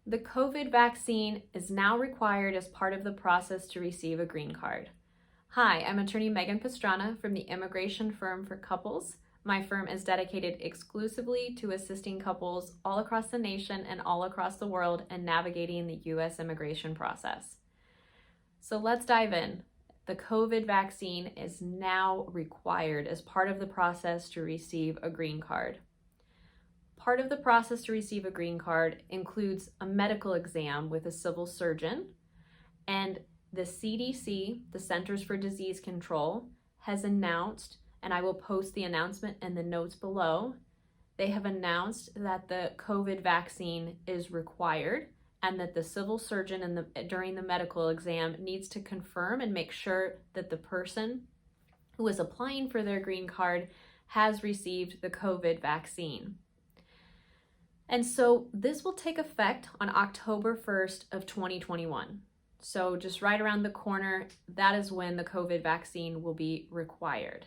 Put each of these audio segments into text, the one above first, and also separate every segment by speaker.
Speaker 1: The COVID vaccine is now required as part of the process to receive a green card. Hi, I'm attorney Megan Pastrana from the immigration firm for couples. My firm is dedicated exclusively to assisting couples all across the nation and all across the world in navigating the U.S. immigration process. So let's dive in. The COVID vaccine is now required as part of the process to receive a green card. Part of the process to receive a green card includes a medical exam with a civil surgeon, and the CDC, the Centers for Disease Control, has announced, and I will post the announcement in the notes below, they have announced that the COVID vaccine is required and that the civil surgeon during the medical exam needs to confirm and make sure that the person who is applying for their green card has received the COVID vaccine. And so this will take effect on October 1st of 2021. So just right around the corner, that is when the COVID vaccine will be required.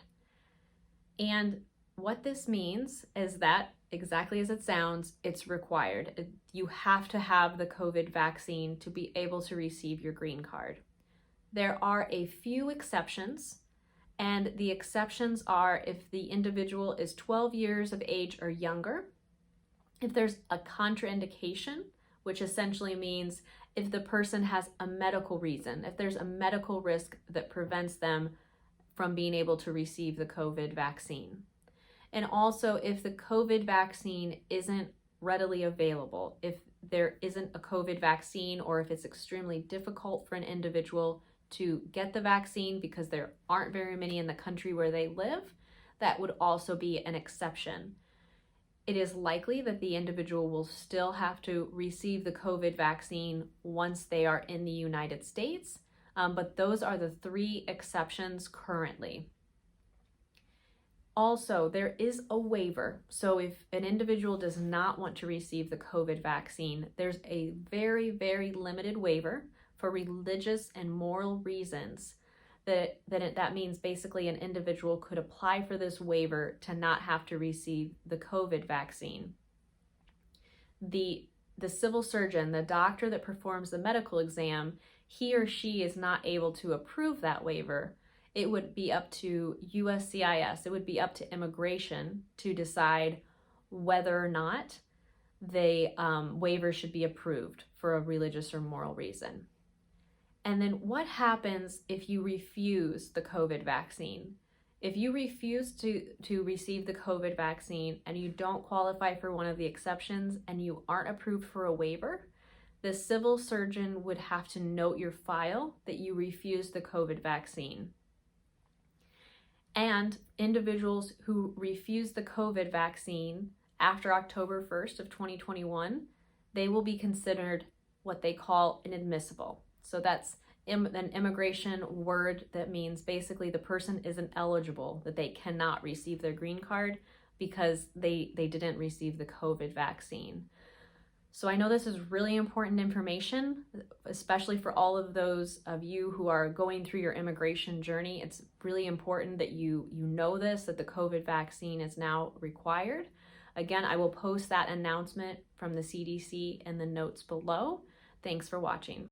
Speaker 1: And what this means is that, exactly as it sounds, it's required. You have to have the COVID vaccine to be able to receive your green card. There are a few exceptions, and the exceptions are if the individual is 12 years of age or younger, if there's a contraindication, which essentially means if the person has a medical reason, if there's a medical risk that prevents them from being able to receive the COVID vaccine. And also if the COVID vaccine isn't readily available, if there isn't a COVID vaccine, or if it's extremely difficult for an individual to get the vaccine because there aren't very many in the country where they live, that would also be an exception. It is likely that the individual will still have to receive the COVID vaccine once they are in the United States, but those are the three exceptions currently. Also, there is a waiver. So if an individual does not want to receive the COVID vaccine, there's a very, very limited waiver for religious and moral reasons. That means basically an individual could apply for this waiver to not have to receive the COVID vaccine. The civil surgeon, the doctor that performs the medical exam, he or she is not able to approve that waiver. It would be up to USCIS, it would be up to immigration to decide whether or not the waiver should be approved for a religious or moral reason. And then what happens if you refuse the COVID vaccine? If you refuse to receive the COVID vaccine and you don't qualify for one of the exceptions and you aren't approved for a waiver, the civil surgeon would have to note your file that you refused the COVID vaccine. And individuals who refuse the COVID vaccine after October 1st of 2021, they will be considered what they call inadmissible. So that's an immigration word that means basically the person isn't eligible, that they cannot receive their green card because they didn't receive the COVID vaccine. So I know this is really important information, especially for all of those of you who are going through your immigration journey. It's really important that you know this, that the COVID vaccine is now required. Again, I will post that announcement from the CDC in the notes below. Thanks for watching.